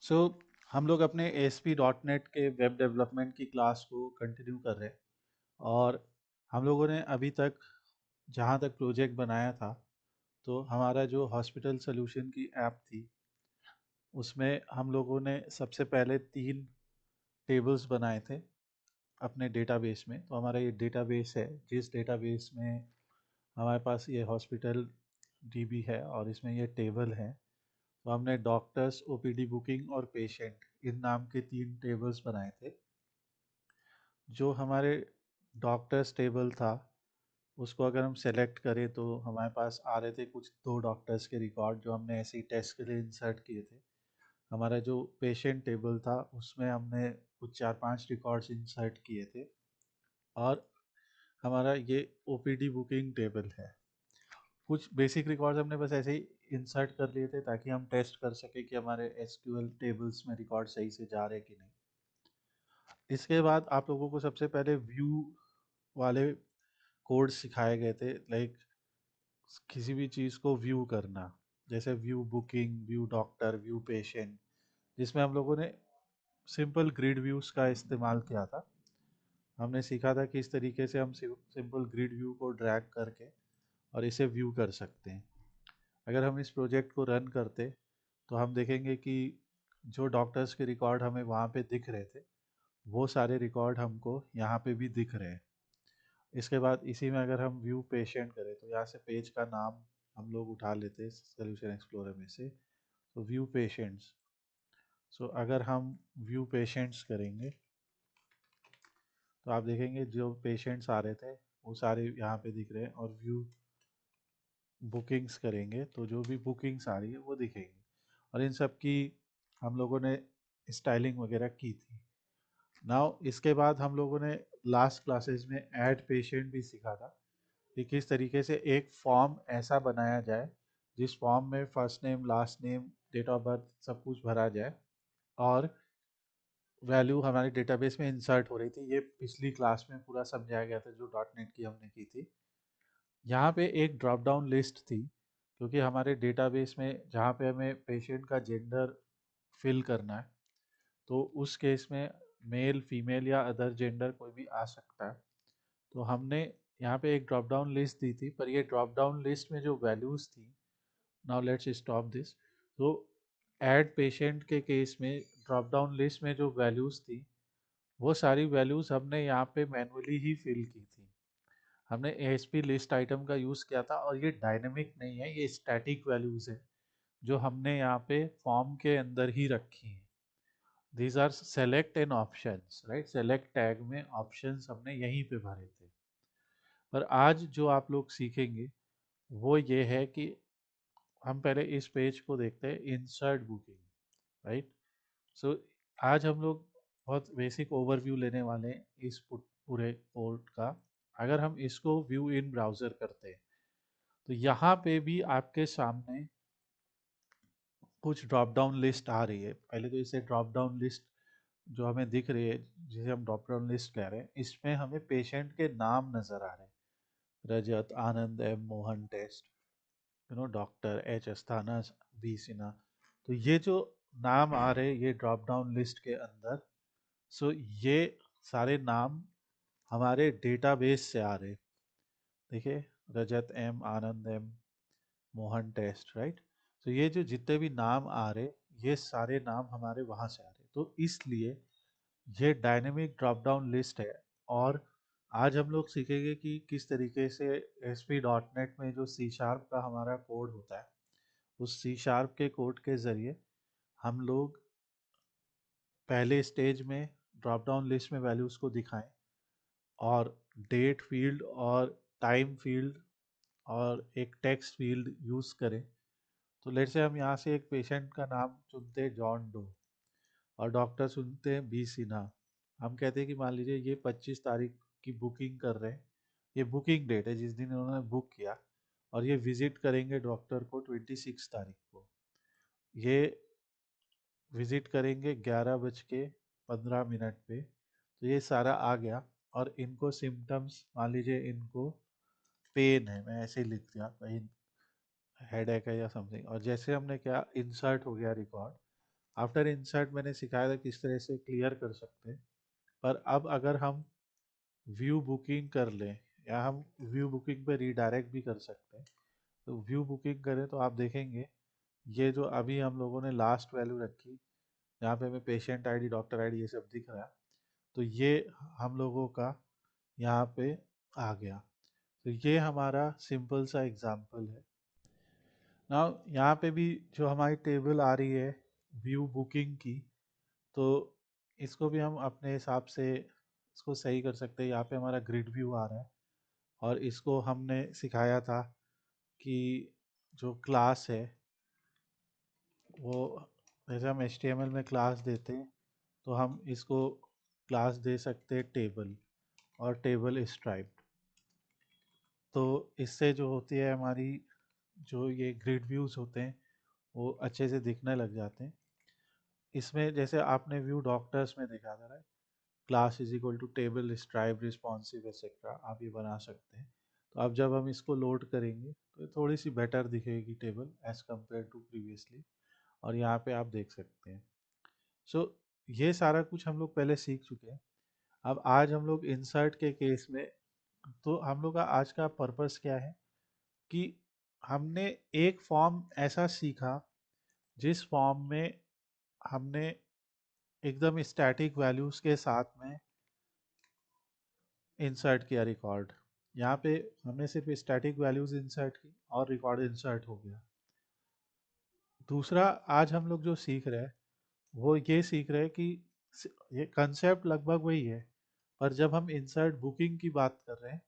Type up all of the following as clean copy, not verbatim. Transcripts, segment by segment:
सो हम लोग अपने ASP.NET के वेब डेवलपमेंट की क्लास को कंटिन्यू कर रहे हैं। और हम लोगों ने अभी तक जहाँ तक प्रोजेक्ट बनाया था, तो हमारा जो हॉस्पिटल सोल्यूशन की ऐप थी उसमें हम लोगों ने सबसे पहले 3 टेबल्स बनाए थे अपने डेटाबेस में। तो हमारा ये डेटाबेस है, जिस डेटाबेस में हमारे पास ये हॉस्पिटल DB है और इसमें ये टेबल है। तो हमने डॉक्टर्स, OPD बुकिंग और पेशेंट, इन नाम के 3 टेबल्स बनाए थे। जो हमारे डॉक्टर्स टेबल था उसको अगर हम सेलेक्ट करें तो हमारे पास आ रहे थे कुछ 2 डॉक्टर्स के रिकॉर्ड जो हमने ऐसे ही टेस्ट के लिए इंसर्ट किए थे। हमारा जो पेशेंट टेबल था उसमें हमने कुछ 4-5 रिकॉर्ड्स इंसर्ट किए थे। और हमारा ये OPD बुकिंग टेबल है। कुछ बेसिक रिकॉर्ड्स हमने बस ऐसे ही इंसर्ट कर लिए थे ताकि हम टेस्ट कर सके कि हमारे SQL टेबल्स में रिकॉर्ड सही से जा रहे कि नहीं। इसके बाद आप लोगों को सबसे पहले व्यू वाले कोड सिखाए गए थे, लाइक किसी भी चीज़ को व्यू करना, जैसे view booking, view doctor, view patient, जिसमें हम लोगों ने सिंपल ग्रिड व्यूज़ का इस्तेमाल किया था। हमने सीखा था कि इस तरीके से हम सिंपल ग्रिड व्यू को ड्रैग करके और इसे व्यू कर सकते हैं। अगर हम इस प्रोजेक्ट को रन करते तो हम देखेंगे कि जो डॉक्टर्स के रिकॉर्ड हमें वहाँ पे दिख रहे थे वो सारे रिकॉर्ड हमको यहाँ पे भी दिख रहे हैं। इसके बाद इसी में अगर हम व्यू पेशेंट करें तो यहाँ से पेज का नाम हम लोग उठा लेते हैं सोल्यूशन एक्सप्लोरर में से। तो व्यू पेशेंट्स, सो अगर हम व्यू पेशेंट्स करेंगे तो आप देखेंगे जो पेशेंट्स आ रहे थे वो सारे यहाँ पे दिख रहे हैं। और व्यू बुकिंग्स करेंगे तो जो भी बुकिंग्स आ रही है वो दिखेंगी। और इन सब की हम लोगों ने स्टाइलिंग वगैरह की थी। नाउ इसके बाद हम लोगों ने लास्ट क्लासेस में ऐड पेशेंट भी सीखा था कि किस तरीके से एक फॉर्म ऐसा बनाया जाए जिस फॉर्म में first name, last name, date of birth सब कुछ भरा जाए और वैल्यू हमारे डेटाबेस में इंसर्ट हो रही थी। ये पिछली क्लास में पूरा समझाया गया था जो .NET की हमने की थी। यहाँ पे एक ड्रॉप डाउन लिस्ट थी क्योंकि हमारे डेटाबेस में जहाँ पे हमें पेशेंट का जेंडर फिल करना है तो उस केस में मेल, फीमेल या अदर जेंडर कोई भी आ सकता है। तो हमने यहाँ पे एक ड्रॉप डाउन लिस्ट दी थी, पर ये ड्रॉप डाउन लिस्ट में जो वैल्यूज़ थी, नाउ लेट्स स्टॉप दिस। तो ऐड पेशेंट के केस में ड्रॉप डाउन लिस्ट में जो वैल्यूज़ थी वो सारी वैल्यूज़ हमने यहाँ पे मैनुअली ही फिल की थी। हमने ASP लिस्ट आइटम का यूज़ किया था और ये डायनेमिक नहीं है, ये स्टैटिक वैल्यूज़ है जो हमने यहाँ पे फॉर्म के अंदर ही रखी हैं। These are select and options, right. Select tag में ऑप्शंस हमने यहीं पे भरे थे। पर आज जो आप लोग सीखेंगे वो ये है कि हम पहले इस पेज को देखते हैं, इंसर्ट बुकिंग, राइट। सो आज हम लोग बहुत बेसिक ओवरव्यू लेने वाले हैं इस पूरे कोड का। अगर हम इसको व्यू इन ब्राउज़र करते हैं तो यहाँ पे भी आपके सामने कुछ ड्रॉप डाउन लिस्ट आ रही है। पहले तो इसे ड्रॉप डाउन लिस्ट जो हमें दिख रही है, जिसे हम ड्रॉप डाउन लिस्ट कह रहे हैं, इसमें हमें पेशेंट के नाम नज़र आ रहे हैं। Rajat, Anand, M Mohan, test, doctor H Asthana, B Sinha. तो ये जो नाम आ रहे हैं ये ड्रॉप डाउन लिस्ट के अंदर, सो ये सारे नाम हमारे डेटाबेस से आ रहे हैं। देखिए, रजत M, आनंद M, मोहन, टेस्ट, राइट। तो ये जो जितने भी नाम आ रहे ये सारे नाम हमारे वहाँ से आ रहे, तो इसलिए ये डायनेमिक ड्रॉप डाउन लिस्ट है। और आज हम लोग सीखेंगे कि किस तरीके से ASP.NET में जो C# का हमारा कोड होता है उस C# के कोड के ज़रिए हम लोग पहले स्टेज में ड्रॉप डाउन लिस्ट में वैल्यूज़ को दिखाएं और डेट फील्ड और टाइम फील्ड और एक टेक्स्ट फील्ड यूज़ करें। तो लेट से हम यहाँ से एक पेशेंट का नाम चुनते हैं जॉन डो और डॉक्टर सुनते हैं B सिन्हा। हम कहते हैं कि मान लीजिए ये 25 तारीख की बुकिंग कर रहे हैं, ये बुकिंग डेट है जिस दिन उन्होंने बुक किया, और ये विजिट करेंगे डॉक्टर को 26 तारीख को। ये विजिट करेंगे 11:15 पे। तो ये सारा आ गया। और इनको सिम्टम्स, मान लीजिए इनको पेन है, मैं ऐसे ही लिख दिया, कहीं हेड एक है या समथिंग, और जैसे हमने क्या इंसर्ट हो गया रिकॉर्ड, आफ्टर इंसर्ट मैंने सिखाया था किस तरह से क्लियर कर सकते हैं। पर अब अगर हम व्यू बुकिंग कर लें या हम व्यू बुकिंग पे रीडायरेक्ट भी कर सकते हैं, तो व्यू बुकिंग करें तो आप देखेंगे ये जो अभी हम लोगों ने लास्ट वैल्यू रखी, यहाँ पे हमें पेशेंट आईडी, डॉक्टर आईडी ये सब दिख रहा है, तो ये हम लोगों का यहाँ पे आ गया। तो ये हमारा सिंपल सा एग्जांपल है। नाउ यहाँ पे भी जो हमारी टेबल आ रही है व्यू बुकिंग की, तो इसको भी हम अपने हिसाब से इसको सही कर सकते हैं। यहाँ पे हमारा ग्रिड व्यू आ रहा है और इसको हमने सिखाया था कि जो क्लास है वो, जैसे हम HTML में क्लास देते हैं तो हम इसको क्लास दे सकते हैं टेबल, और टेबल स्ट्राइप्ड। तो इससे जो होती है हमारी, जो ये ग्रिड व्यूज़ होते हैं वो अच्छे से दिखने लग जाते हैं। इसमें जैसे आपने व्यू डॉक्टर्स में देखा था, class is equal to table stripe responsive etcetera, आप ये बना सकते हैं। तो अब जब हम इसको लोड करेंगे तो ये थोड़ी सी बेटर दिखेगी table as compare to previously, और यहाँ पे आप देख सकते हैं। सो ये सारा कुछ हम लोग पहले सीख चुके हैं। अब आज हम लोग इंसर्ट के केस में, तो हम लोग का आज का पर्पस क्या है कि हमने एक फॉर्म ऐसा सीखा जिस फॉर्म में हमने एकदम स्टैटिक वैल्यूज के साथ में इंसर्ट किया रिकॉर्ड। यहाँ पे हमने सिर्फ स्टैटिक वैल्यूज इंसर्ट की और रिकॉर्ड इंसर्ट हो गया। दूसरा आज हम लोग जो सीख रहे हैं वो ये सीख रहे हैं कि ये कंसेप्ट लगभग वही है, पर जब हम इंसर्ट बुकिंग की बात कर रहे हैं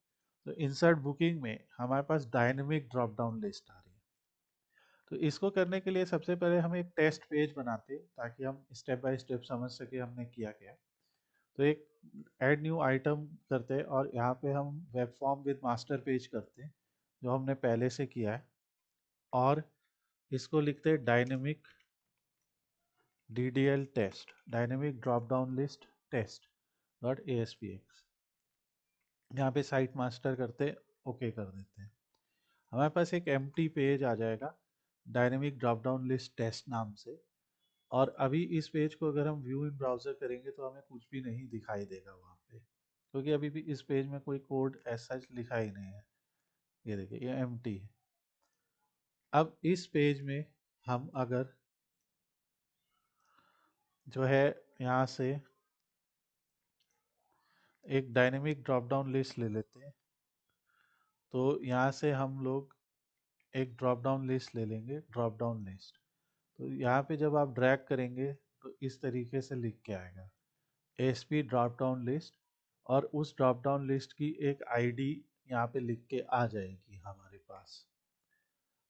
तो इंसर्ट बुकिंग में हमारे पास डायनेमिक ड्रॉप डाउन लिस्ट आ रही है। तो इसको करने के लिए सबसे पहले हम एक टेस्ट पेज बनाते हैं ताकि हम स्टेप बाय स्टेप समझ सके हमने किया क्या। तो एक ऐड न्यू आइटम करते हैं और यहाँ पे हम web form with master page करते हैं जो हमने पहले से किया है, और इसको लिखते हैं dynamic DDL test, dynamic drop down list test dot ASPX। यहाँ पे साइट मास्टर करते, ओके कर देते हैं। हमारे पास एक एम्प्टी पेज आ जाएगा dynamic drop down list test नाम से, और अभी इस पेज को अगर हम व्यू इन ब्राउज़र करेंगे तो हमें कुछ भी नहीं दिखाई देगा वहाँ पे, क्योंकि अभी भी इस पेज में कोई कोड ऐसा लिखा ही नहीं है। ये देखिए ये एम्प्टी है। अब इस पेज में हम अगर जो है यहाँ से एक डायनेमिक ड्रॉप डाउन लिस्ट ले लेते हैं, तो यहाँ से हम लोग एक ड्रॉप डाउन लिस्ट ले लेंगे, ड्रॉप डाउन लिस्ट। तो यहाँ पे जब आप ड्रैग करेंगे तो इस तरीके से लिख के आएगा ASP ड्रॉप डाउन लिस्ट, और उस ड्रॉप डाउन लिस्ट की एक ID यहाँ पे लिख के आ जाएगी हमारे पास।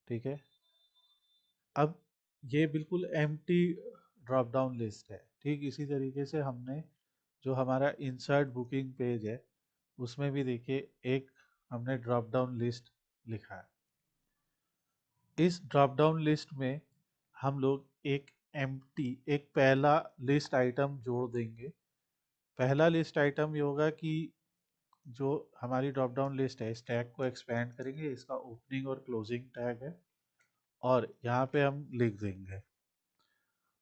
ठीक है, अब ये बिल्कुल एम्प्टी ड्रॉप डाउन लिस्ट है। ठीक इसी तरीके से हमने जो हमारा इंसर्ट बुकिंग पेज है उसमें भी देखिए एक हमने ड्रॉप डाउन लिस्ट लिखा है। इस ड्रॉप डाउन लिस्ट में हम लोग एक एम्प्टी, एक पहला लिस्ट आइटम जोड़ देंगे। पहला लिस्ट आइटम ये होगा कि जो हमारी ड्रॉप डाउन लिस्ट है इस टैग को एक्सपेंड करेंगे, इसका ओपनिंग और क्लोजिंग टैग है, और यहाँ पे हम लिख देंगे।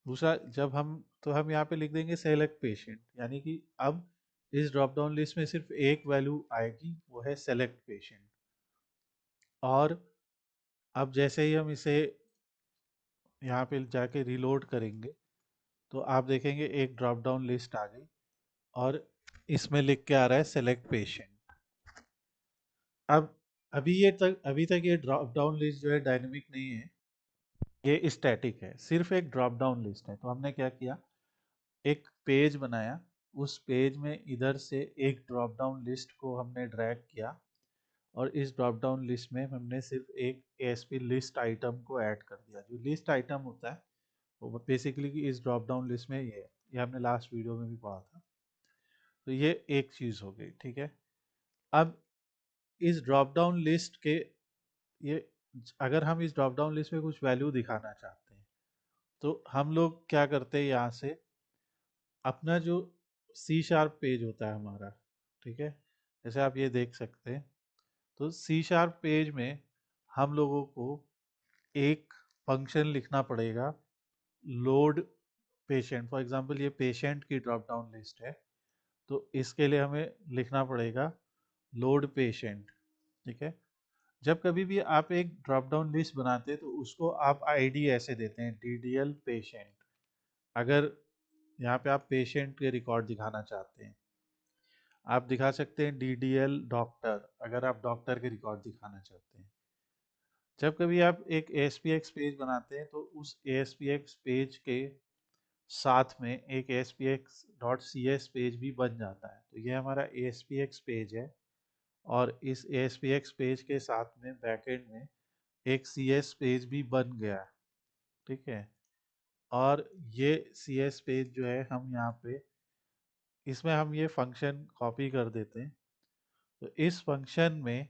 दूसरा जब हम, तो हम यहाँ पे लिख देंगे सेलेक्ट पेशेंट, यानी कि अब इस ड्रॉप डाउन लिस्ट में सिर्फ एक वैल्यू आएगी, वो है सेलेक्ट पेशेंट। और अब जैसे ही हम इसे यहाँ पे जाके रिलोड करेंगे तो आप देखेंगे एक ड्रॉप डाउन लिस्ट आ गई और इसमें लिख के आ रहा है सेलेक्ट पेशेंट। अब अभी तक ये ड्रॉप डाउन लिस्ट जो है डायनेमिक नहीं है, ये स्टैटिक है, सिर्फ एक ड्रॉप डाउन लिस्ट है। तो हमने क्या किया, एक पेज बनाया, उस पेज में इधर से एक ड्रॉप डाउन लिस्ट को हमने ड्रैग किया, और इस ड्रॉप डाउन लिस्ट में हमने सिर्फ एक ASP लिस्ट आइटम को ऐड कर दिया। जो लिस्ट आइटम होता है वो बेसिकली कि इस ड्रॉप डाउन लिस्ट में ये हमने लास्ट वीडियो में भी पढ़ा था। तो ये एक चीज़ हो गई। ठीक है, अब इस ड्रॉप डाउन लिस्ट के, ये अगर हम इस ड्रॉप डाउन लिस्ट में कुछ वैल्यू दिखाना चाहते हैं तो हम लोग क्या करते हैं, यहाँ से अपना जो C# पेज होता है हमारा, ठीक है, जैसे आप ये देख सकते हैं, तो C# पेज में हम लोगों को एक फंक्शन लिखना पड़ेगा, लोड पेशेंट, फॉर एग्जांपल ये पेशेंट की ड्रॉप डाउन लिस्ट है, तो इसके लिए हमें लिखना पड़ेगा लोड पेशेंट। ठीक है। जब कभी भी आप एक ड्रॉप डाउन लिस्ट बनाते हैं तो उसको आप आईडी ऐसे देते हैं, DDL पेशेंट। अगर यहाँ पे आप पेशेंट के रिकॉर्ड दिखाना चाहते हैं, आप दिखा सकते हैं DDL डॉक्टर, अगर आप डॉक्टर के रिकॉर्ड दिखाना चाहते हैं। जब कभी आप एक ASPX पेज बनाते हैं तो उस ASPX पेज के साथ में एक ASPX.CS पेज भी बन जाता है। तो ये हमारा ASPX पेज है, और इस ASPX पेज के साथ में बैकएंड में एक CS पेज भी बन गया है। ठीक है। और ये CS पेज जो है, हम यहाँ पे इसमें हम ये फंक्शन कॉपी कर देते हैं। तो इस फंक्शन में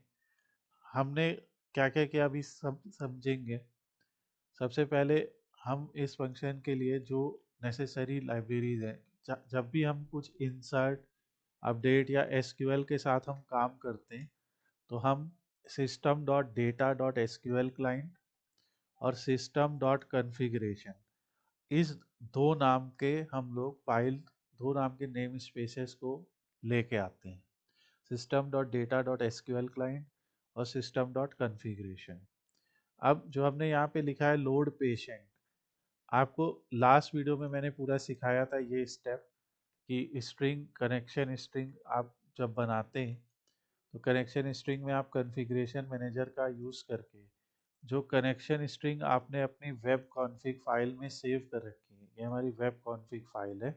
हमने क्या क्या किया अभी सब समझेंगे। सबसे पहले हम इस फंक्शन के लिए जो नेसेसरी लाइब्रेरीज है, जब भी हम कुछ इंसर्ट, अपडेट या एसक्यूएल के साथ हम काम करते हैं, तो हम system dot data dot SQL client और system डॉट कन्फिग्रेशन, इस दो नाम के हम लोग फाइल, दो नाम के नेम स्पेसेस को लेके आते हैं, system dot data dot SQL client और system डॉट कन्फिग्रेशन। अब जो हमने यहाँ पे लिखा है लोड पेशेंट, आपको लास्ट वीडियो में मैंने पूरा सिखाया था ये स्टेप, कि स्ट्रिंग, कनेक्शन स्ट्रिंग आप जब बनाते हैं तो कनेक्शन स्ट्रिंग में आप कॉन्फ़िगरेशन मैनेजर का यूज़ करके जो कनेक्शन स्ट्रिंग आपने अपनी वेब कॉन्फ़िग फाइल में सेव कर रखी है, ये हमारी वेब कॉन्फ़िग फाइल है।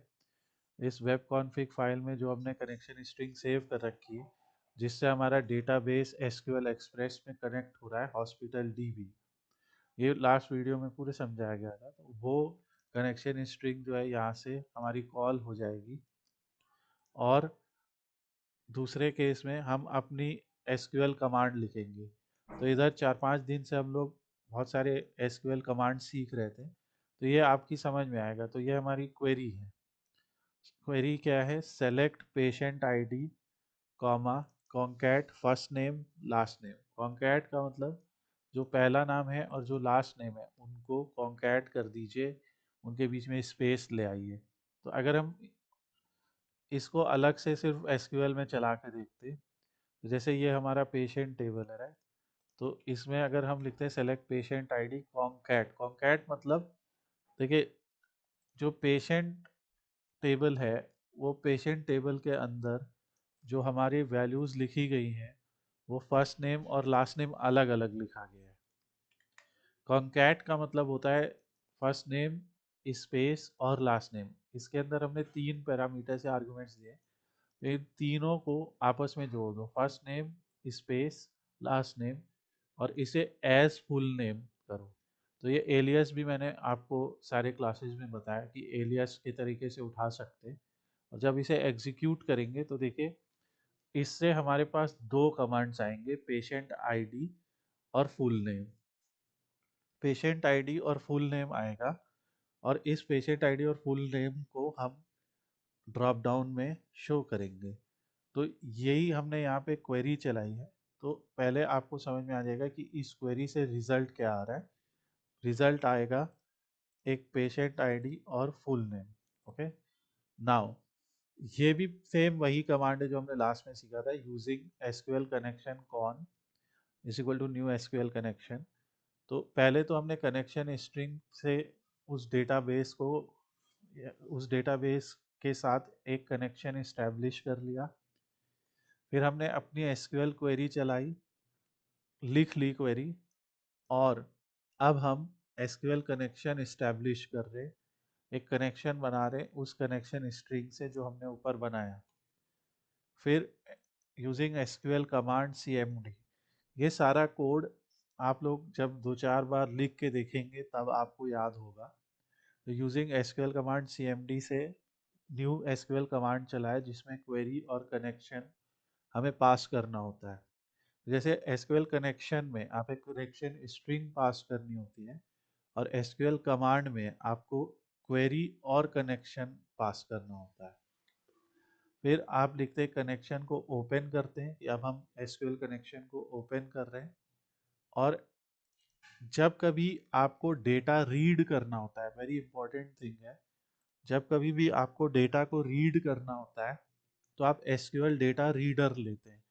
इस वेब कॉन्फ़िग फाइल में जो हमने कनेक्शन स्ट्रिंग सेव कर रखी है, जिससे हमारा डेटाबेस एसक्यूएल एक्सप्रेस में कनेक्ट हो रहा है, हॉस्पिटल डीबी, ये लास्ट वीडियो में पूरे समझाया गया था। तो वो कनेक्शन स्ट्रिंग जो है यहाँ से हमारी कॉल हो जाएगी, और दूसरे केस में हम अपनी एसक्यूएल कमांड लिखेंगे। तो इधर 4-5 दिन से हम लोग बहुत सारे एसक्यूएल कमांड सीख रहे थे, तो ये आपकी समझ में आएगा। तो ये हमारी क्वेरी है। क्वेरी क्या है? Select patient ID comma concat first name last name. Concat का मतलब जो पहला नाम है और जो लास्ट नेम है उनको कॉन्कैट कर दीजिए, उनके बीच में स्पेस ले आइए। तो अगर हम इसको अलग से सिर्फ एसक्यूएल में चला के देखते, तो जैसे ये हमारा पेशेंट टेबल है, राइट? तो इसमें अगर हम लिखते हैं select patient ID concat, concat मतलब देखिए, जो पेशेंट टेबल है, वो पेशेंट टेबल के अंदर जो हमारी वैल्यूज़ लिखी गई हैं, वो फर्स्ट नेम और लास्ट नेम अलग अलग लिखा गया है। कॉन्कैट का मतलब होता है फर्स्ट नेम स्पेस और लास्ट नेम। इसके अंदर हमने 3 पैरामीटर से आर्गुमेंट्स दिए, इन तीनों को आपस में जोड़ दो, first name space last name, और इसे एज फुल नेम करो। तो ये एलियस भी मैंने आपको सारे क्लासेस में बताया कि एलियस के तरीके से उठा सकते हैं। और जब इसे एग्जीक्यूट करेंगे तो देखिए, इससे हमारे पास दो कमांड्स आएंगे, पेशेंट आईडी और फुल नेम। पेशेंट आईडी और फुल नेम आएगा, और इस पेशेंट आईडी और फुल नेम को हम ड्रॉप डाउन में शो करेंगे। तो यही हमने यहाँ पे क्वेरी चलाई है। तो पहले आपको समझ में आ जाएगा कि इस क्वेरी से रिजल्ट क्या आ रहा है। रिजल्ट आएगा एक पेशेंट आईडी और फुल नेम। ओके, नाउ ये भी सेम वही कमांड है जो हमने लास्ट में सीखा था, using SQL connection con is equal to new SQL connection. तो पहले तो हमने कनेक्शन स्ट्रिंग से उस डेटाबेस को, उस डेटाबेस के साथ एक कनेक्शन इस्टेब्लिश कर लिया। फिर हमने अपनी एसक्यूएल क्वेरी चलाई, लिख ली क्वेरी, और अब हम एसक्यूएल कनेक्शन इस्टेब्लिश कर रहे, एक कनेक्शन बना रहे उस कनेक्शन स्ट्रिंग से जो हमने ऊपर बनाया। फिर यूजिंग एसक्यूएल कमांड cmd, ये सारा कोड आप लोग जब 2-4 बार लिख के देखेंगे तब आपको याद होगा। तो यूजिंग एसक्यूएल कमांड cmd से न्यू एसक्यूएल कमांड चलाए, जिसमें क्वेरी और कनेक्शन हमें पास करना होता है। जैसे एसक्यूएल कनेक्शन में आप एक कनेक्शन स्ट्रिंग पास करनी होती है, और एसक्यूएल कमांड में आपको क्वेरी और कनेक्शन पास करना होता है। फिर आप लिखते हैं कनेक्शन को ओपन करते हैं, कि अब हम एसक्यूएल कनेक्शन को ओपन कर रहे हैं। और जब कभी आपको डेटा रीड करना होता है, वेरी इंपॉर्टेंट थिंग है, जब कभी भी आपको डेटा को रीड करना होता है तो आप एसक्यूएल डेटा रीडर लेते हैं।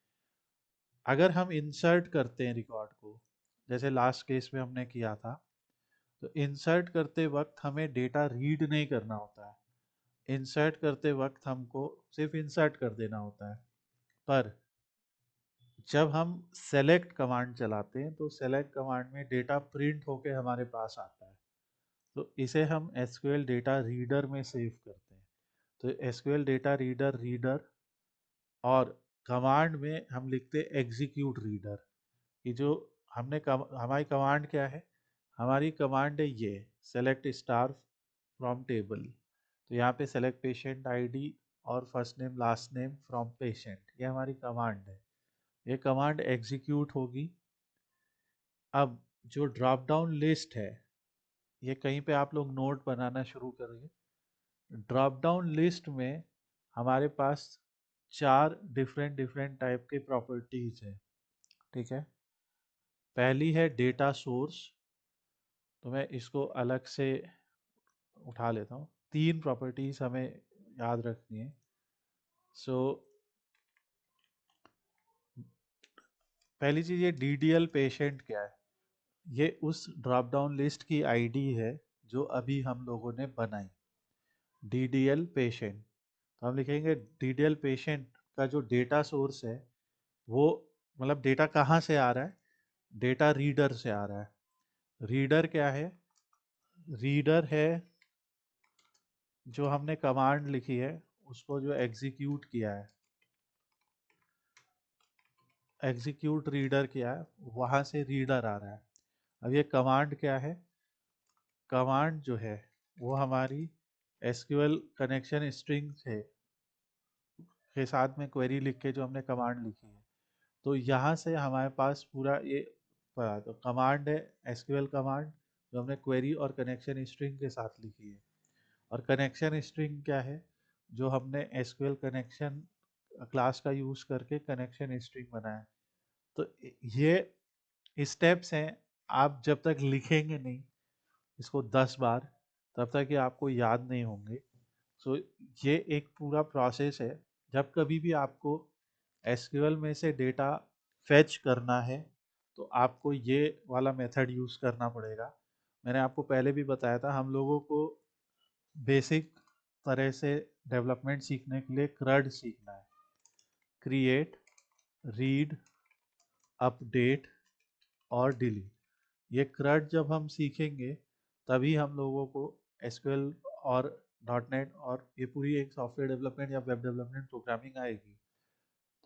अगर हम इंसर्ट करते हैं रिकॉर्ड को, जैसे लास्ट केस में हमने किया था, तो इंसर्ट करते वक्त हमें डेटा रीड नहीं करना होता है। इंसर्ट करते वक्त हमको सिर्फ इंसर्ट कर देना होता है। पर जब हम सेलेक्ट कमांड चलाते हैं तो सेलेक्ट कमांड में डेटा प्रिंट होके हमारे पास आता है, तो इसे हम एसक्यूएल डेटा रीडर में सेव करते हैं। तो एसक्यूएल डेटा रीडर रीडर, और कमांड में हम लिखते हैं एग्जीक्यूट रीडर। कि जो हमारी कमांड क्या है, हमारी कमांड है ये सेलेक्ट स्टार फ्रॉम टेबल। तो यहाँ पे सेलेक्ट पेशेंट आईडी और first name last name from patient, ये हमारी कमांड है। ये कमांड एग्जीक्यूट होगी। अब जो ड्रॉप डाउन लिस्ट है, ये कहीं पे आप लोग नोट बनाना शुरू करेंगे। ड्रॉप डाउन लिस्ट में हमारे पास 4 डिफरेंट डिफरेंट टाइप के प्रॉपर्टीज है। ठीक है, पहली है डेटा सोर्स। तो मैं इसको अलग से उठा लेता हूँ। 3 प्रॉपर्टीज हमें याद रखनी है। सो पहली चीज़, ये डीडीएल पेशेंट क्या है, ये उस ड्रॉप डाउन लिस्ट की आईडी है जो अभी हम लोगों ने बनाई। डीडीएल पेशेंट, तो हम लिखेंगे डीडीएल पेशेंट का जो डेटा सोर्स है वो, मतलब डेटा कहाँ से आ रहा है, डेटा रीडर से आ रहा है। रीडर क्या है, रीडर है जो हमने कमांड लिखी है उसको जो एग्जीक्यूट किया है, एग्जीक्यूट रीडर किया है, वहाँ से रीडर आ रहा है। अब ये कमांड क्या है, कमांड जो है वो हमारी एसक्यूएल कनेक्शन स्ट्रिंग है के साथ में क्वेरी लिख के जो हमने कमांड लिखी है। तो यहाँ से हमारे पास पूरा ये पड़ा, तो कमांड है एसक्यूएल कमांड जो हमने क्वेरी और कनेक्शन स्ट्रिंग के साथ लिखी है। और कनेक्शन स्ट्रिंग क्या है, जो हमने एसक्यूएल कनेक्शन क्लास का यूज़ करके कनेक्शन स्ट्रिंग बनाया। तो ये स्टेप्स हैं, आप जब तक लिखेंगे नहीं इसको 10 बार, तब तक ये आपको याद नहीं होंगे। सो ये एक पूरा प्रोसेस है। जब कभी भी आपको एसक्यूएल में से डेटा फेच करना है तो आपको ये वाला मेथड यूज़ करना पड़ेगा। मैंने आपको पहले भी बताया था, हम लोगों को बेसिक तरह से डेवलपमेंट सीखने के लिए क्रड सीखना है, क्रिएट, रीड, अपडेट और डिलीट। ये क्रड जब हम सीखेंगे तभी हम लोगों को एसक्यूएल और डॉट नेट और ये पूरी एक सॉफ्टवेयर डेवलपमेंट या वेब डेवलपमेंट प्रोग्रामिंग आएगी।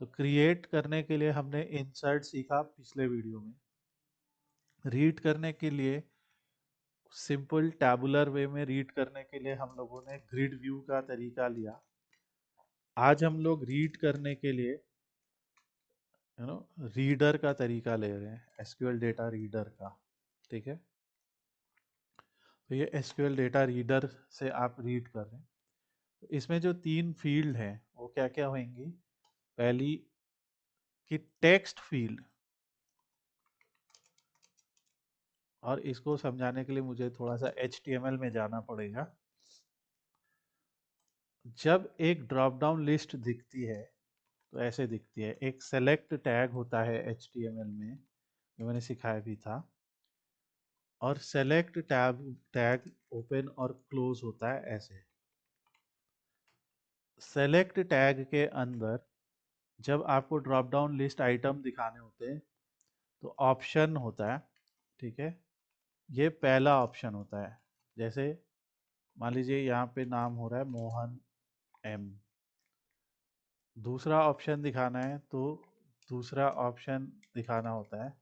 तो क्रिएट करने के लिए हमने इंसर्ट सीखा पिछले वीडियो में। रीड करने के लिए सिंपल टैबुलर वे में रीड करने के लिए हम लोगों ने ग्रिड व्यू का तरीका लिया। आज हम लोग रीड करने के लिए रीडर का तरीका ले रहे हैं, एसक्यूएल डेटा रीडर का। ठीक है, तो ये एसक्यूएल डेटा रीडर से आप रीड कर रहे हैं। तो इसमें जो 3 फील्ड हैं वो क्या क्या होंगी। पहली कि टेक्स्ट फील्ड, और इसको समझाने के लिए मुझे थोड़ा सा HTML में जाना पड़ेगा। जब एक ड्रॉप डाउन लिस्ट दिखती है तो ऐसे दिखती है। एक सेलेक्ट टैग होता है HTML में, जो मैंने सिखाया भी था, और सेलेक्ट टैग ओपन और क्लोज होता है ऐसे। सेलेक्ट टैग के अंदर जब आपको ड्रॉप डाउन लिस्ट आइटम दिखाने होते हैं तो ऑप्शन होता है। ठीक है, ये पहला ऑप्शन होता है। जैसे मान लीजिए यहाँ पे नाम हो रहा है मोहन M। दूसरा ऑप्शन दिखाना है तो दूसरा ऑप्शन दिखाना होता है,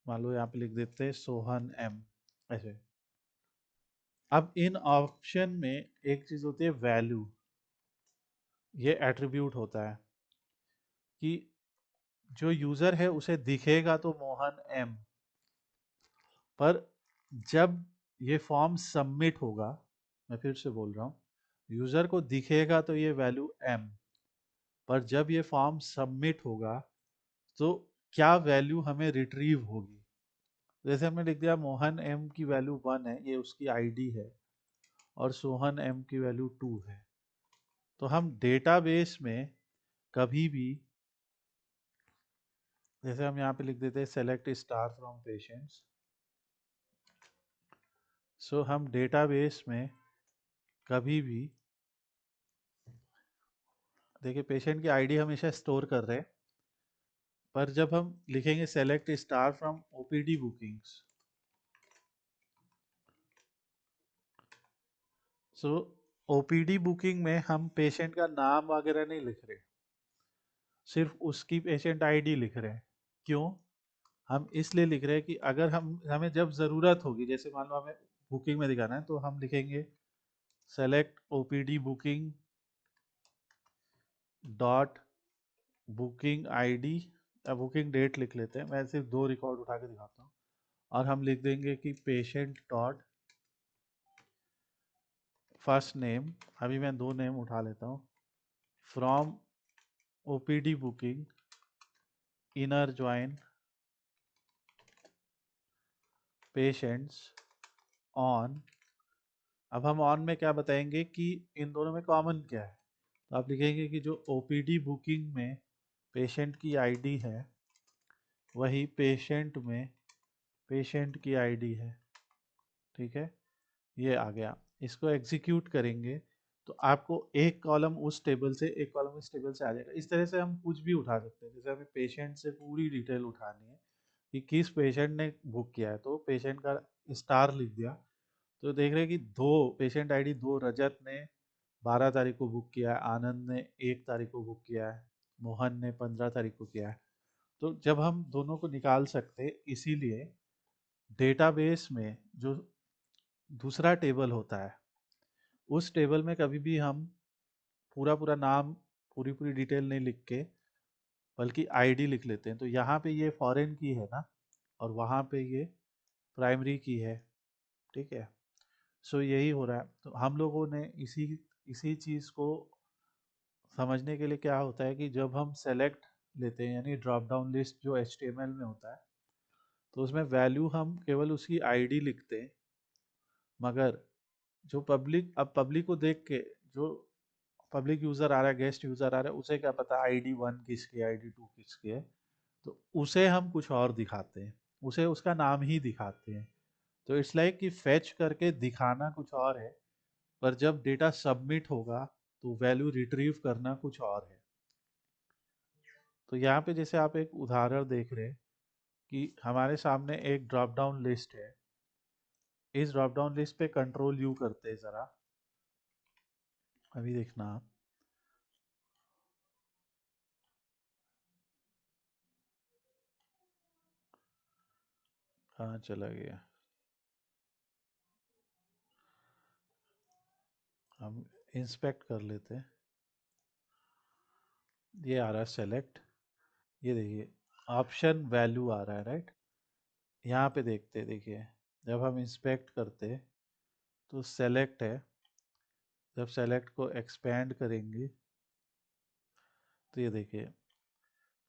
मान लो यहाँ पे लिख देते हैं सोहन M ऐसे। अब इन ऑप्शन में एक चीज होती है वैल्यू, ये एट्रीब्यूट होता है कि जो यूजर है उसे दिखेगा तो मोहन M, पर जब ये फॉर्म सबमिट होगा, मैं फिर से बोल रहा हूँ, यूजर को दिखेगा तो ये वैल्यू M, पर जब ये फॉर्म सबमिट होगा तो क्या वैल्यू हमें रिट्रीव होगी। जैसे हमने लिख दिया मोहन M की वैल्यू 1 है, ये उसकी आईडी है, और सोहन एम की वैल्यू 2 है। तो हम डेटाबेस में कभी भी, जैसे हम यहाँ पे लिख देते हैं सेलेक्ट स्टार फ्रॉम पेशेंट्स, सो हम डेटाबेस में कभी भी, देखिए पेशेंट की आईडी हमेशा स्टोर कर रहे हैं, पर जब हम लिखेंगे select star from OPD bookings, so OPD booking में हम पेशेंट का नाम वगैरह नहीं लिख रहे, सिर्फ उसकी पेशेंट आईडी लिख रहे हैं। क्यों? हम इसलिए लिख रहे हैं कि अगर हमें जब ज़रूरत होगी, जैसे मान लो हमें बुकिंग में दिखाना है, तो हम लिखेंगे select OPD booking dot booking ID, booking date लिख लेते हैं, मैं सिर्फ 2 रिकॉर्ड उठा के दिखाता हूँ। और हम लिख देंगे कि पेशेंट डॉट फर्स्ट नेम, अभी मैं 2 नेम उठा लेता हूँ, from OPD booking inner join patients on. अब हम ऑन में क्या बताएंगे कि इन दोनों में कॉमन क्या है, तो आप लिखेंगे कि जो ओपीडी बुकिंग में पेशेंट की आईडी है, वही पेशेंट में पेशेंट की आईडी है। ठीक है, ये आ गया। इसको एग्जीक्यूट करेंगे तो आपको एक कॉलम उस टेबल से, एक कॉलम इस टेबल से आ जाएगा। इस तरह से हम कुछ भी उठा सकते हैं, जैसे हमें पेशेंट से पूरी डिटेल उठानी है कि किस पेशेंट ने बुक किया है, तो पेशेंट का स्टार लिख दिया, तो देख रहे हैं कि 2 पेशेंट आईडी, 2 रजत ने 12 तारीख को बुक किया है, आनंद ने 1 तारीख को बुक किया है, मोहन ने 15 तारीख को किया है। तो जब हम दोनों को निकाल सकते, इसीलिए डेटाबेस में जो दूसरा टेबल होता है, उस टेबल में कभी भी हम पूरा पूरा नाम, पूरी पूरी डिटेल नहीं लिख के, बल्कि आईडी लिख लेते हैं। तो यहाँ पे ये फॉरेन की है ना, और वहाँ पे ये प्राइमरी की है। ठीक है, सो यही हो रहा है। तो हम लोगों ने इसी इसी चीज़ को समझने के लिए, क्या होता है कि जब हम सेलेक्ट लेते हैं, यानी ड्रॉप डाउन लिस्ट जो HTML में होता है, तो उसमें वैल्यू हम केवल उसकी आईडी लिखते हैं, मगर जो पब्लिक, अब पब्लिक को देख के जो पब्लिक यूज़र आ रहा है, गेस्ट यूज़र आ रहा है, उसे क्या पता ID 1 किसकी है, ID 2 किसकी है, तो उसे हम कुछ और दिखाते हैं, उसे उसका नाम ही दिखाते हैं। तो इट्स लाइक कि फेच करके दिखाना कुछ और है, पर जब डेटा सबमिट होगा तो वैल्यू रिट्रीव करना कुछ और है। तो यहाँ पे जैसे आप एक उदाहरण देख रहे हैं कि हमारे सामने एक ड्रॉप डाउन लिस्ट है। इस ड्रॉप डाउन लिस्ट पे कंट्रोल यू करते हैं ज़रा, अभी देखना आप, कहाँ चला गया। हम इंस्पेक्ट कर लेते हैं, ये आ रहा है सेलेक्ट, ये देखिए ऑप्शन वैल्यू आ रहा है, राइट। यहाँ पे देखते हैं, देखिए जब हम इंस्पेक्ट करते हैं तो सेलेक्ट है, जब सेलेक्ट को एक्सपेंड करेंगे तो ये देखिए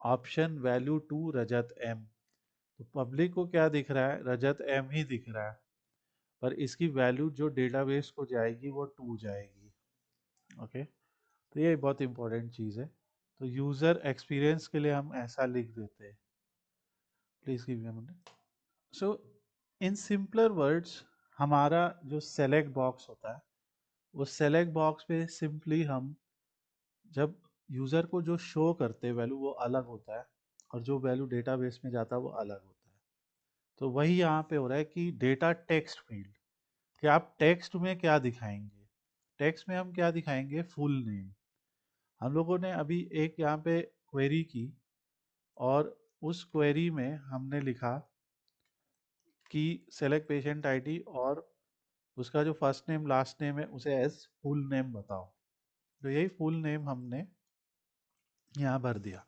ऑप्शन वैल्यू 2 रजत एम। तो पब्लिक को क्या दिख रहा है, रजत एम ही दिख रहा है, पर इसकी वैल्यू जो डेटाबेस को जाएगी वो 2 जाएगी। ओके, तो ये बहुत इंपॉर्टेंट चीज़ है। तो यूज़र एक्सपीरियंस के लिए हम ऐसा लिख देते हैं, please give me a minute. So in simpler words, हमारा जो सेलेक्ट बॉक्स होता है, वो सेलेक्ट बॉक्स पे सिंपली हम जब यूज़र को जो शो करते हैं वैल्यू, वो अलग होता है, और जो वैल्यू डेटाबेस में जाता है वो अलग होता है। तो वही यहाँ पे हो रहा है कि डेटा टेक्स्ट फील्ड, कि आप टेक्स्ट में क्या दिखाएंगे। टेक्स्ट में हम क्या दिखाएंगे, फुल नेम। हम लोगों ने अभी एक यहाँ पे क्वेरी की, और उस क्वेरी में हमने लिखा कि सेलेक्ट पेशेंट आईडी, और उसका जो फर्स्ट नेम लास्ट नेम है उसे एज फुल नेम बताओ। तो यही फुल नेम हमने यहाँ भर दिया।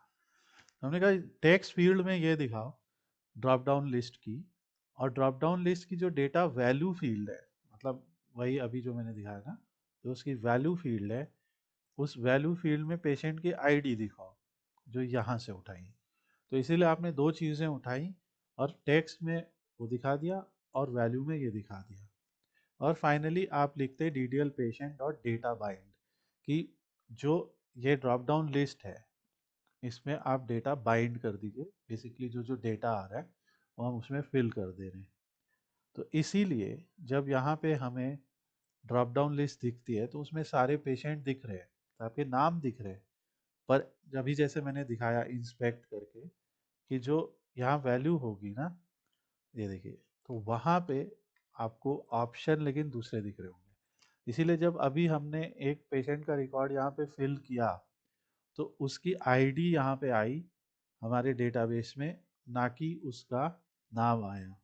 हमने कहा टेक्स्ट फील्ड में ये दिखाओ ड्रॉप डाउन लिस्ट की, और ड्रॉप डाउन लिस्ट की जो डेटा वैल्यू फील्ड है, मतलब वही अभी जो मैंने दिखाया ना, तो उसकी वैल्यू फील्ड है, उस वैल्यू फील्ड में पेशेंट की आईडी दिखाओ, जो यहाँ से उठाई। तो इसीलिए आपने 2 चीज़ें उठाई, और टेक्स्ट में वो दिखा दिया और वैल्यू में ये दिखा दिया। और फाइनली आप लिखते हैं DDL patient dot data bind कि जो ये ड्रॉप डाउन लिस्ट है इसमें आप डेटा बाइंड कर दीजिए, बेसिकली जो जो डेटा आ रहा है वो हम उसमें फिल कर दे रहे हैं। तो इसीलिए जब यहाँ पे हमें ड्रॉप डाउन लिस्ट दिखती है तो उसमें सारे पेशेंट दिख रहे हैं, तो आपके नाम दिख रहे हैं, पर अभी जैसे मैंने दिखाया इंस्पेक्ट करके कि जो यहाँ वैल्यू होगी ना, ये देखिए, तो वहाँ पे आपको ऑप्शन लेकिन दूसरे दिख रहे होंगे। इसीलिए जब अभी हमने एक पेशेंट का रिकॉर्ड यहाँ पे फिल किया तो उसकी आईडी यहाँ पे आई हमारे डेटाबेस में, ना कि उसका नाम आया।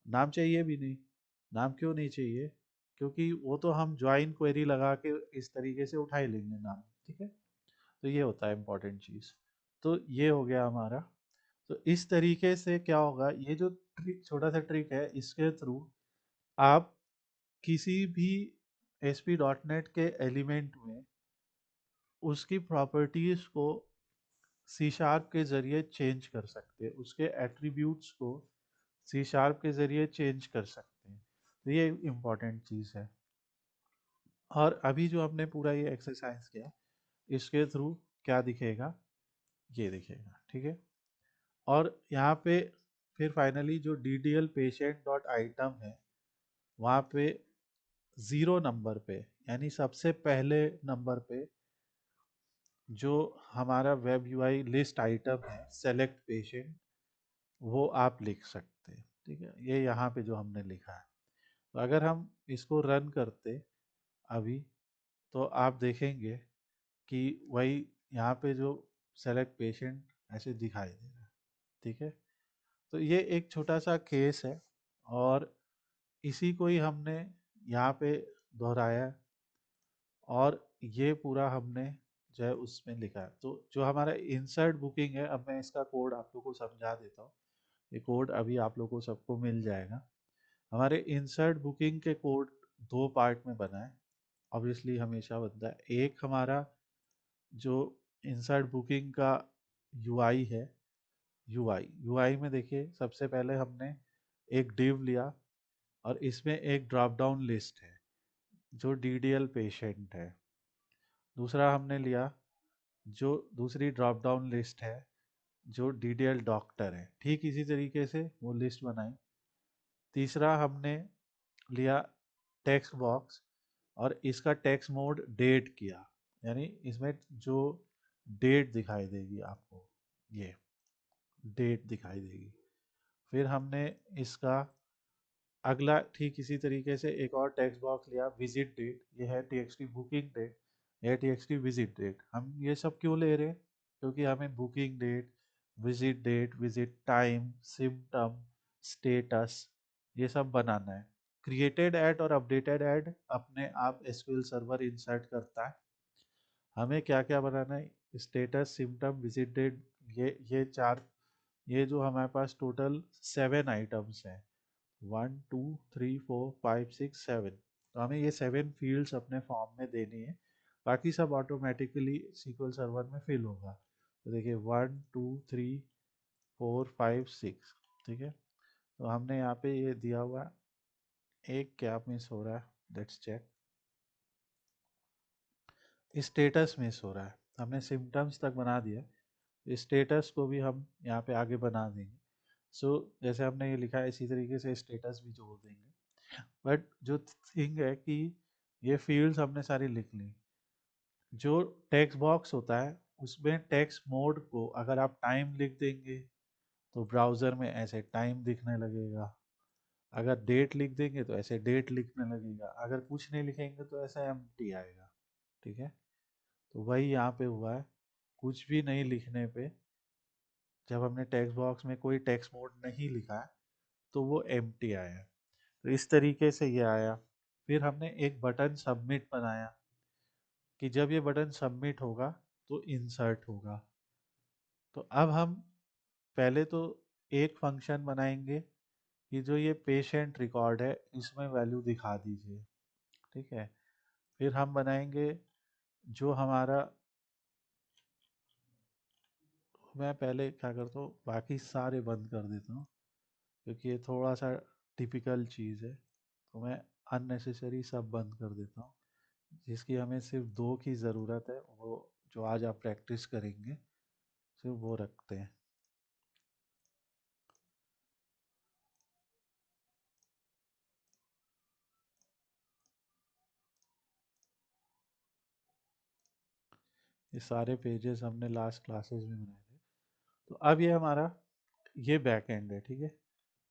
नाम चाहिए भी नहीं। नाम क्यों नहीं चाहिए? क्योंकि वो तो हम ज्वाइन क्वेरी लगा के इस तरीके से उठा ही लेंगे नाम, ठीक है। तो ये होता है इम्पोर्टेंट चीज़। तो ये हो गया हमारा। तो इस तरीके से क्या होगा, ये जो ट्रिक, छोटा सा ट्रिक है, इसके थ्रू आप किसी भी ASP.NET के एलिमेंट में उसकी प्रॉपर्टीज को सी शार्प के ज़रिए चेंज कर सकते हैं, उसके एट्रीब्यूट्स को सी शार्प के ज़रिए चेंज कर सकते हैं। तो ये इम्पॉर्टेंट चीज़ है। और अभी जो हमने पूरा ये एक्सरसाइज किया, इसके थ्रू क्या दिखेगा, ये दिखेगा, ठीक है। और यहाँ पे फिर फाइनली जो DDL पेशेंट डॉट आइटम है, वहाँ पे 0 नंबर पे, यानी सबसे पहले नंबर पे जो हमारा वेब यूआई लिस्ट आइटम है सेलेक्ट पेशेंट, वो आप लिख सकते हैं, ठीक है। ये यहाँ पे जो हमने लिखा है, तो अगर हम इसको रन करते अभी, तो आप देखेंगे कि वही यहाँ पे जो सेलेक्ट पेशेंट ऐसे दिखाई दे रहा है, ठीक है। तो ये एक छोटा सा केस है और इसी को ही हमने यहाँ पे दोहराया और ये पूरा हमने जो है उसमें लिखा है। तो जो हमारा इंसर्ट बुकिंग है, अब मैं इसका कोड आप लोगों को समझा देता हूँ। ये कोड अभी आप लोगों को सबको मिल जाएगा। हमारे इंसर्ट बुकिंग के कोड दो पार्ट में बना है, ऑब्वियसली हमेशा बनता है। एक हमारा जो इंसर्ट बुकिंग का यूआई है, यूआई में देखिए सबसे पहले हमने एक डिव लिया और इसमें एक ड्रॉप डाउन लिस्ट है जो DDL पेशेंट है। दूसरा हमने लिया जो दूसरी ड्रॉप डाउन लिस्ट है जो DDL डॉक्टर है, ठीक इसी तरीके से वो लिस्ट बनाई। तीसरा हमने लिया टेक्स्ट बॉक्स और इसका टेक्स्ट मोड डेट किया, यानी इसमें जो डेट दिखाई देगी आपको, ये डेट दिखाई देगी। फिर हमने इसका अगला ठीक इसी तरीके से एक और टेक्स्ट बॉक्स लिया, विजिट डेट, ये है TXT बुकिंग डेट, ये है TXT विजिट डेट। हम ये सब क्यों ले रहे हैं? क्योंकि हमें booking date, visit time, symptom, status, ये सब बनाना है। क्रिएटेड ऐड और अपडेटेड ऐड अपने आप SQL सर्वर इंसर्ट करता है। हमें क्या क्या बनाना है? स्टेटस, सिम्टम, विजिट डेट, ये चार, ये जो हमारे पास टोटल 7 आइटम्स हैं, 1 2 3 4 5 6 7, तो हमें ये 7 फील्ड्स अपने फॉर्म में देनी है। बाकी सब ऑटोमेटिकली SQL सर्वर में फिल होगा। तो देखिए 1 2 3 4 5 6, ठीक है। तो हमने यहाँ पे ये दिया हुआ है। एक क्या मिस हो रहा है, लेट्स चेक। स्टेटस मिस हो रहा है। हमने सिम्टम्स तक बना दिया, स्टेटस को भी हम यहाँ पे आगे बना देंगे। सो जैसे हमने ये लिखा है इसी तरीके से स्टेटस भी जोड़ देंगे। बट जो थिंग है कि ये फील्ड्स हमने सारी लिख ली। जो टेक्स्ट बॉक्स होता है उसमें टेक्स्ट मोड को अगर आप टाइम लिख देंगे तो ब्राउज़र में ऐसे टाइम दिखने लगेगा। अगर डेट लिख देंगे तो ऐसे डेट लिखने लगेगा। अगर कुछ नहीं लिखेंगे तो ऐसा एम्प्टी आएगा, ठीक है। तो वही यहाँ पे हुआ है, कुछ भी नहीं लिखने पे जब हमने टेक्स्ट बॉक्स में कोई टेक्स्ट मोड नहीं लिखा है तो वो एम्प्टी आया। तो इस तरीके से ये आया। फिर हमने एक बटन सबमिट बनाया कि जब ये बटन सबमिट होगा तो इंसर्ट होगा। तो अब हम पहले तो एक फंक्शन बनाएंगे कि जो ये पेशेंट रिकॉर्ड है इसमें वैल्यू दिखा दीजिए, ठीक है। फिर हम बनाएंगे जो हमारा, मैं पहले क्या करता हूँ बाकी सारे बंद कर देता हूँ क्योंकि ये थोड़ा सा टिपिकल चीज़ है। तो मैं अननेसेसरी सब बंद कर देता हूँ। जिसकी हमें सिर्फ 2 की ज़रूरत है, वो जो आज आप प्रैक्टिस करेंगे सिर्फ वो रखते हैं। ये सारे पेजेस हमने लास्ट क्लासेस में बनाए थे। तो अब ये हमारा ये बैक एंड है, ठीक है।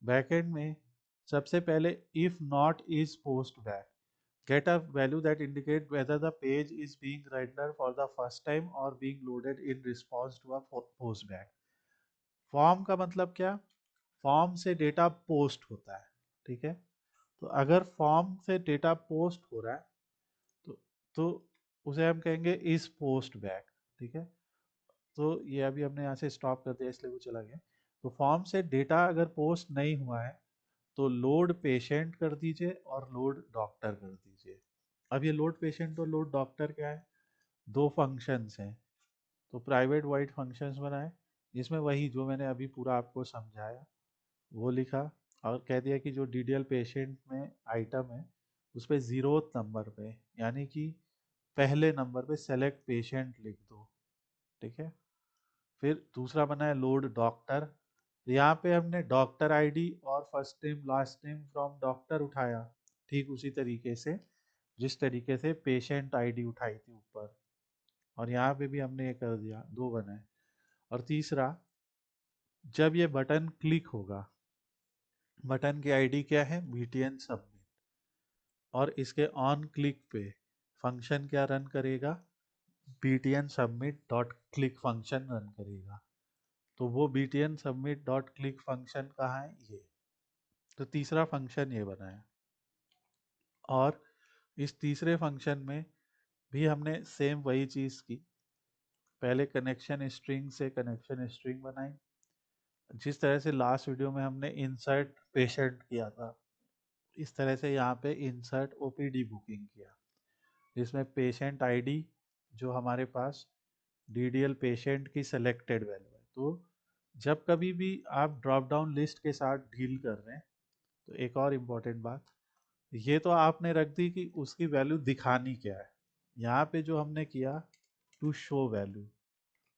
बैक एंड में सबसे पहले if not is post back, get a value that indicate whether the page is being rendered for the first time or being loaded in response to a post back। Form का मतलब क्या? Form से data post होता है, ठीक है। तो अगर फॉर्म से डेटा पोस्ट हो रहा है तो तो उसे हम कहेंगे इस पोस्ट बैक, ठीक है। तो ये अभी हमने यहाँ से स्टॉप कर दिया इसलिए वो चला गया। तो फॉर्म से डेटा अगर पोस्ट नहीं हुआ है तो लोड पेशेंट कर दीजिए और लोड डॉक्टर कर दीजिए। अब ये लोड पेशेंट और लोड डॉक्टर क्या है? दो फंक्शंस हैं। तो प्राइवेट वाइड फंक्शंस बनाए, जिसमें वही जो मैंने अभी पूरा आपको समझाया वो लिखा, और कह दिया कि जो डीडीएल पेशेंट में आइटम है उस पर जीरोथ नंबर पे, यानी कि पहले नंबर पे सेलेक्ट पेशेंट लिख दो, ठीक है। फिर दूसरा बना है लोड डॉक्टर। यहाँ पे हमने डॉक्टर आईडी और first name last name from doctor उठाया, ठीक उसी तरीके से जिस तरीके से पेशेंट आईडी उठाई थी ऊपर। और यहाँ पे भी हमने ये कर दिया, दो बनाए। और तीसरा, जब ये बटन क्लिक होगा, बटन की आईडी क्या है? BTN submit. और इसके ऑन क्लिक पे फंक्शन क्या रन करेगा? BTN submit dot click function run करेगा। तो वो BTN submit dot click function कहाँ है? ये। तो तीसरा फंक्शन ये बना है। और इस तीसरे फंक्शन में भी हमने सेम वही चीज़ की। पहले कनेक्शन स्ट्रिंग से कनेक्शन स्ट्रिंग बनाई, जिस तरह से लास्ट वीडियो में हमने इंसर्ट पेशेंट किया था, इस तरह से यहाँ पे इंसर्ट ओपीडी बुकिंग किया, जिसमें पेशेंट आईडी जो हमारे पास डीडीएल पेशेंट की सेलेक्टेड वैल्यू है। तो जब कभी भी आप ड्रॉप डाउन लिस्ट के साथ डील कर रहे हैं, तो एक और इम्पॉर्टेंट बात, ये तो आपने रख दी कि उसकी वैल्यू दिखानी क्या है। यहाँ पे जो हमने किया, टू शो वैल्यू।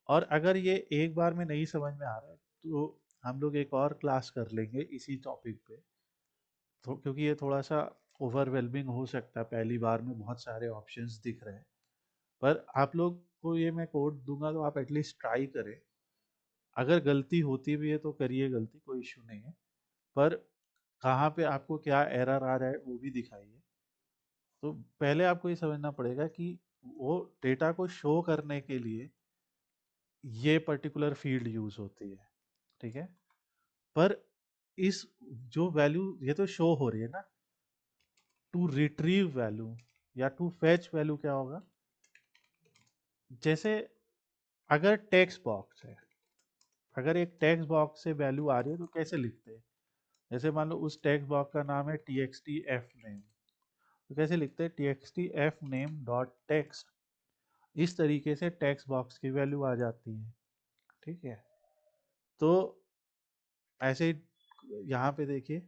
और अगर ये एक बार में नहीं समझ में आ रहा है तो हम लोग एक और क्लास कर लेंगे इसी टॉपिक पे। तो क्योंकि ये थोड़ा सा ओवरवेलमिंग हो सकता है, पहली बार में बहुत सारे ऑप्शंस दिख रहे हैं। पर आप लोग को ये मैं कोड दूंगा तो आप एटलीस्ट ट्राई करें। अगर गलती होती भी है तो करिए गलती, कोई इशू नहीं है। पर कहाँ पे आपको क्या एरर आ रहा है वो भी दिखाइए। तो पहले आपको ये समझना पड़ेगा कि वो डेटा को शो करने के लिए ये पर्टिकुलर फील्ड यूज होती है, ठीक है। पर इस जो वैल्यू ये तो शो हो रही है ना, टू रिट्रीव वैल्यू या टू फैच वैल्यू क्या होगा? जैसे अगर टेक्स्ट बॉक्स है, अगर एक टेक्स्ट बॉक्स से वैल्यू आ रही है तो कैसे लिखते हैं? जैसे मान लो उस टेक्स्ट बॉक्स का नाम है T X T F name, तो कैसे लिखते हैं? T X T F name dot text. इस तरीके से टेक्स्ट बॉक्स की वैल्यू आ जाती है, ठीक है। तो ऐसे ही यहाँ पे देखिए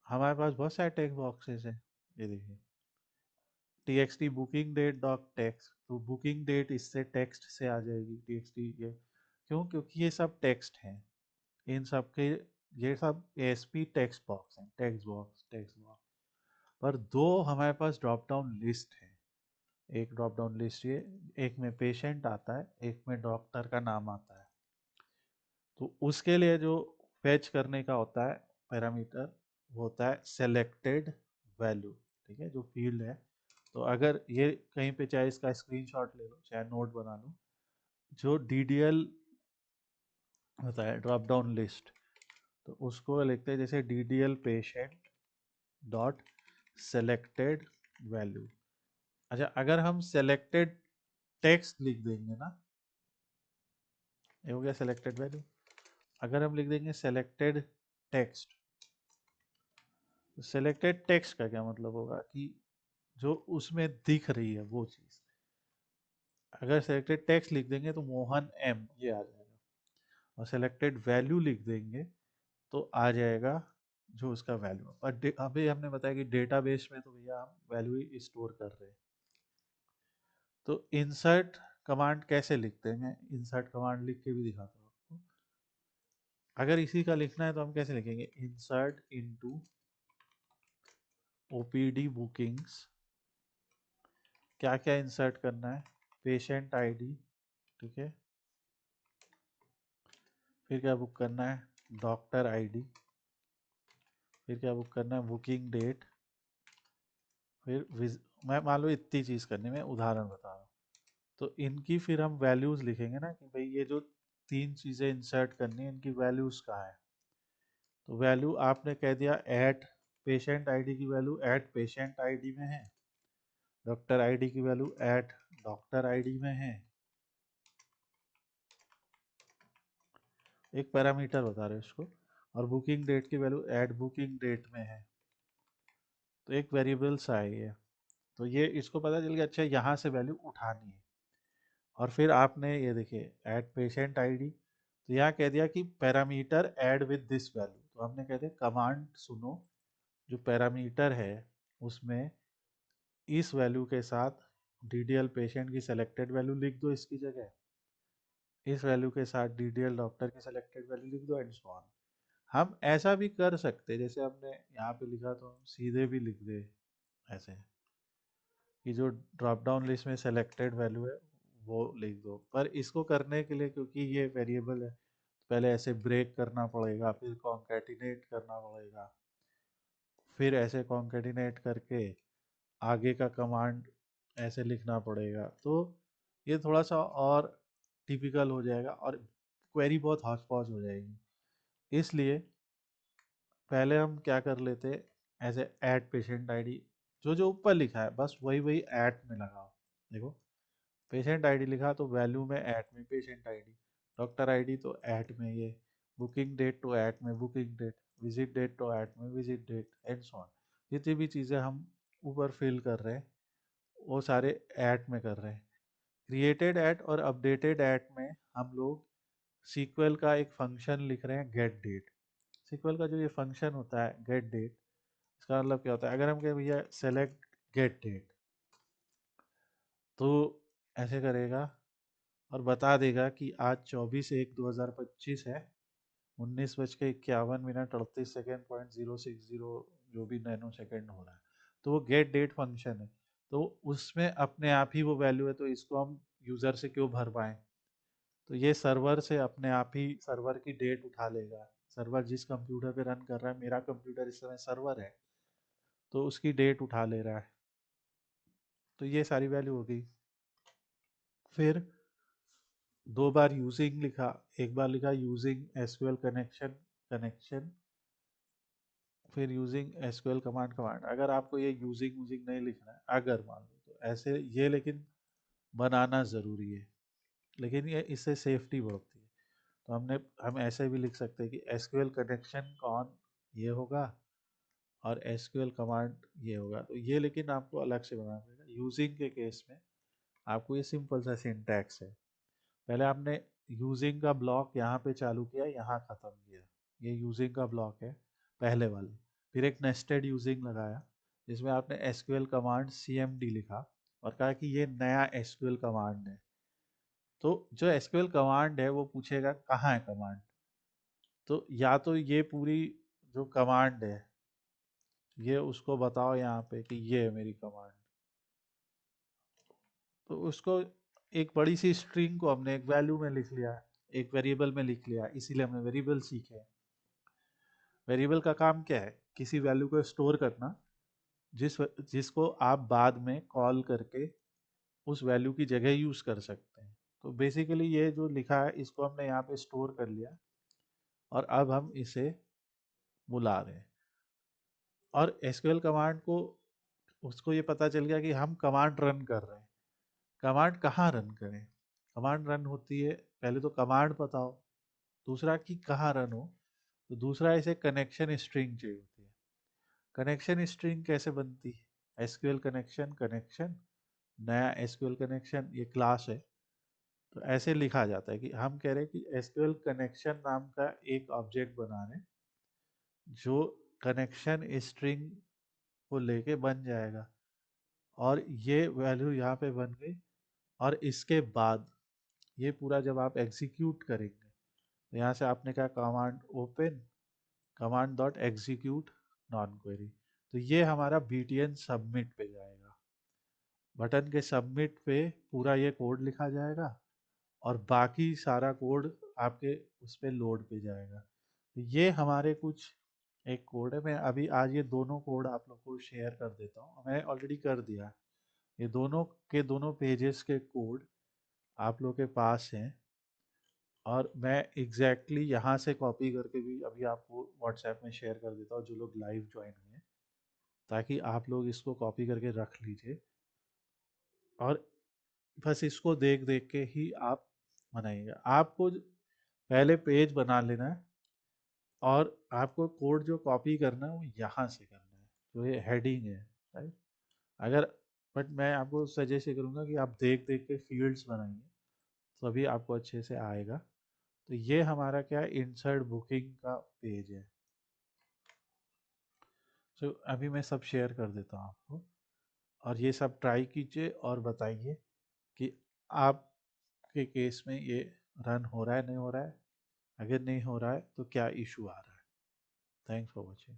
हमारे पास बहुत सारे टेक्स्ट बॉक्सेस हैं। ये देखिए T X T booking date dot text, तो बुकिंग डेट इससे टेक्स्ट से आ जाएगी टी एक्स टी। ये क्यों? क्योंकि ये सब टेक्स्ट हैं। इन सब के ये सब एएसपी टेक्स्ट बॉक्स हैं, टेक्स्ट बॉक्स। पर दो हमारे पास ड्रॉप डाउन लिस्ट है। एक ड्रॉप डाउन लिस्ट ये, एक में पेशेंट आता है, एक में डॉक्टर का नाम आता है। तो उसके लिए जो फैच करने का होता है पैरामीटर, वो होता है सेलेक्टेड वैल्यू, ठीक है, जो फील्ड है। तो अगर ये कहीं पे चाहे इसका स्क्रीनशॉट ले लो, चाहे नोट बना लो, जो डीडीएल होता है ड्रॉप डाउन लिस्ट, तो उसको लिखते हैं जैसे DDL patient dot selected value. अच्छा, अगर हम सेलेक्टेड टेक्स्ट लिख देंगे ना, ये हो गया सेलेक्टेड वैल्यू। अगर हम लिख देंगे सेलेक्टेड टेक्स्ट, तो सेलेक्टेड टेक्स्ट का क्या मतलब होगा कि जो उसमें दिख रही है वो चीज़। अगर सेलेक्टेड टेक्स्ट लिख देंगे तो मोहन एम ये आ जाएगा, और सेलेक्टेड वैल्यू लिख देंगे तो आ जाएगा जो उसका वैल्यू है। पर अभी हमने बताया कि डेटाबेस में तो भैया हम वैल्यू ही स्टोर कर रहे हैं। तो इंसर्ट कमांड कैसे लिखते हैं, मैं इंसर्ट कमांड लिख के भी दिखाता हूँ आपको। अगर इसी का लिखना है तो हम कैसे लिखेंगे, इंसर्ट इनटू ओपीडी बुकिंग्स। क्या क्या इंसर्ट करना है, पेशेंट आईडी, ठीक है, फिर क्या बुक करना है, डॉक्टर आईडी, फिर क्या बुक करना है, बुकिंग डेट, फिर मैं मान लो इतनी चीज़ करनी, मैं उदाहरण बता रहा हूँ। तो इनकी फिर हम वैल्यूज़ लिखेंगे ना कि भाई ये जो 3 चीज़ें इंसर्ट करनी है इनकी वैल्यूज़ कहाँ है। तो वैल्यू आपने कह दिया एट पेशेंट आईडी की वैल्यू एट पेशेंट आईडी में है, डॉक्टर आईडी की वैल्यू एट डॉक्टर आईडी में है। एक पैरामीटर बता रहे हैं उसको। और बुकिंग डेट की वैल्यू एट बुकिंग डेट में है। तो एक वेरिएबल सा है ये। तो ये इसको पता चल गया, अच्छा यहाँ से वैल्यू उठानी है। और फिर आपने ये देखिए ऐड पेशेंट आईडी, तो यहाँ कह दिया कि parameter add with this value. तो हमने कह दिया कमांड सुनो, जो पैरामीटर है उसमें इस वैल्यू के साथ डीडीएल पेशेंट की सेलेक्टेड वैल्यू लिख दो इसकी जगह, इस वैल्यू के साथ डीडीएल डॉक्टर की सेलेक्टेड वैल्यू लिख दो एंड सो ऑन। हम ऐसा भी कर सकते, जैसे हमने यहाँ पे लिखा तो हम सीधे भी लिख दे ऐसे कि जो ड्रॉप डाउन लिस्ट में सेलेक्टेड वैल्यू है वो लिख दो। पर इसको करने के लिए क्योंकि ये वेरिएबल है, पहले ऐसे ब्रेक करना पड़ेगा, फिर कॉन्कैटिनेट करना पड़ेगा, फिर ऐसे कॉन्कैटिनेट करके आगे का कमांड ऐसे लिखना पड़ेगा। तो ये थोड़ा सा और टिपिकल हो जाएगा और क्वेरी बहुत हौच पौच हो जाएगी। इसलिए पहले हम क्या कर लेते, ऐसे ऐड पेशेंट आईडी, जो जो ऊपर लिखा है बस वही वही ऐड में लगाओ। देखो पेशेंट आईडी लिखा तो वैल्यू में ऐड में पेशेंट आईडी, डॉक्टर आईडी तो ऐड में ये, बुकिंग डेट तो ऐड में बुकिंग डेट, विजिट डेट तो ऐड में visit date and so on. जितनी भी चीज़ें हम ऊपर फिल कर रहे हैं वो सारे ऐड में कर रहे हैं। क्रिएटेड ऐड और अपडेटेड ऐड में हम लोग सीक्वल का एक फंक्शन लिख रहे हैं गेट डेट। सीक्वल का जो ये फंक्शन होता है गेट डेट, इसका मतलब क्या होता है, अगर हम कहें भैया सेलेक्ट गेट डेट, तो ऐसे करेगा और बता देगा कि आज 24/1/2025 है, 19:51 38 सेकेंड .060 जो भी नैनो सेकेंड हो रहा है। तो वो गेट डेट फंक्शन है, तो उसमें अपने आप ही वो वैल्यू है, तो इसको हम यूज़र से क्यों भर पाएँ। तो ये सर्वर से अपने आप ही सर्वर की डेट उठा लेगा। सर्वर जिस कंप्यूटर पे रन कर रहा है, मेरा कंप्यूटर इस समय सर्वर है, तो उसकी डेट उठा ले रहा है। तो ये सारी वैल्यू हो गई। फिर 2 बार यूजिंग लिखा, एक बार लिखा यूजिंग एसक्यूएल कनेक्शन कनेक्शन, फिर यूजिंग एसक्यूएल कमांड कमांड। अगर आपको ये यूजिंग यूजिंग नहीं लिखना है, अगर मान लो तो ऐसे ये लेकिन बनाना ज़रूरी है, लेकिन ये इससे सेफ्टी बढ़ती है। तो हम ऐसे भी लिख सकते हैं कि एसक्यूएल कनेक्शन कौन ये होगा और एसक्यूएल कमांड ये होगा। तो ये लेकिन आपको अलग से बनाना पड़ेगा। यूजिंग के केस में आपको ये सिंपल सा सिंटैक्स है, पहले आपने यूजिंग का ब्लॉक यहाँ पे चालू किया, यहाँ ख़त्म किया, ये यूजिंग का ब्लॉक है पहले वाले। फिर एक नेस्टेड यूजिंग लगाया जिसमें आपने एसक्यूएल कमांड सीएमडी लिखा और कहा कि ये नया एसक्यूएल कमांड है। तो जो एसक्यूएल कमांड है वो पूछेगा कहाँ है कमांड, तो या तो ये पूरी जो कमांड है ये उसको बताओ यहाँ पे कि ये है मेरी कमांड। तो उसको एक बड़ी सी स्ट्रिंग को हमने एक वैल्यू में लिख लिया, एक वेरिएबल में लिख लिया, इसीलिए हमने वेरिएबल सीखे। वेरिएबल का काम क्या है, किसी वैल्यू को स्टोर करना जिसको आप बाद में कॉल करके उस वैल्यू की जगह यूज कर सकते हैं। तो बेसिकली ये जो लिखा है इसको हमने यहाँ पे स्टोर कर लिया और अब हम इसे बुला रहे हैं। और एसक्यूएल कमांड को उसको ये पता चल गया कि हम कमांड रन कर रहे हैं। कमांड कहाँ रन करें, कमांड रन होती है, पहले तो कमांड बताओ, दूसरा कि कहाँ रन हो, तो दूसरा इसे कनेक्शन स्ट्रिंग चाहिए होती है। कनेक्शन स्ट्रिंग कैसे बनती है, एसक्यूएल कनेक्शन कनेक्शन, नया एसक्यूएल कनेक्शन, ये क्लास है। तो ऐसे लिखा जाता है कि हम कह रहे हैं कि एसक्यूएल कनेक्शन नाम का एक ऑब्जेक्ट बना रहे हैं जो कनेक्शन स्ट्रिंग को लेके बन जाएगा, और ये वैल्यू यहाँ पे बन गई। और इसके बाद ये पूरा जब आप एग्जीक्यूट करेंगे, तो यहाँ से आपने कहा command open, command dot execute non query, तो ये हमारा btn सबमिट पे जाएगा। बटन के सबमिट पे पूरा ये कोड लिखा जाएगा, और बाकी सारा कोड आपके उस पे लोड पे जाएगा। तो ये हमारे कुछ एक कोड है। मैं अभी आज ये दोनों कोड आप लोग को शेयर कर देता हूँ, मैं ऑलरेडी कर दिया। ये दोनों के दोनों पेजेस के कोड आप लोग के पास हैं, और मैं एग्जैक्टली यहाँ से कॉपी करके भी अभी आपको व्हाट्सएप में शेयर कर देता हूँ, जो लोग लाइव ज्वाइन हुए हैं, ताकि आप लोग इसको कॉपी करके रख लीजिए, और बस इसको देख देख के ही आप बनाइएगा। आपको पहले पेज बना लेना है, और आपको कोड जो कॉपी करना है वो यहाँ से करना है, जो ये हेडिंग है, राइट। अगर बट मैं आपको सजेस्ट ये करूँगा कि आप देख देख के फील्ड्स बनाइए, तो अभी आपको अच्छे से आएगा। तो ये हमारा क्या है, इंसर्ट बुकिंग का पेज है। तो अभी मैं सब शेयर कर देता हूँ आपको, और ये सब ट्राई कीजिए और बताइए कि आपके केस में ये रन हो रहा है, नहीं हो रहा है। अगर नहीं हो रहा है तो क्या इशू आ रहा है। Thanks for watching.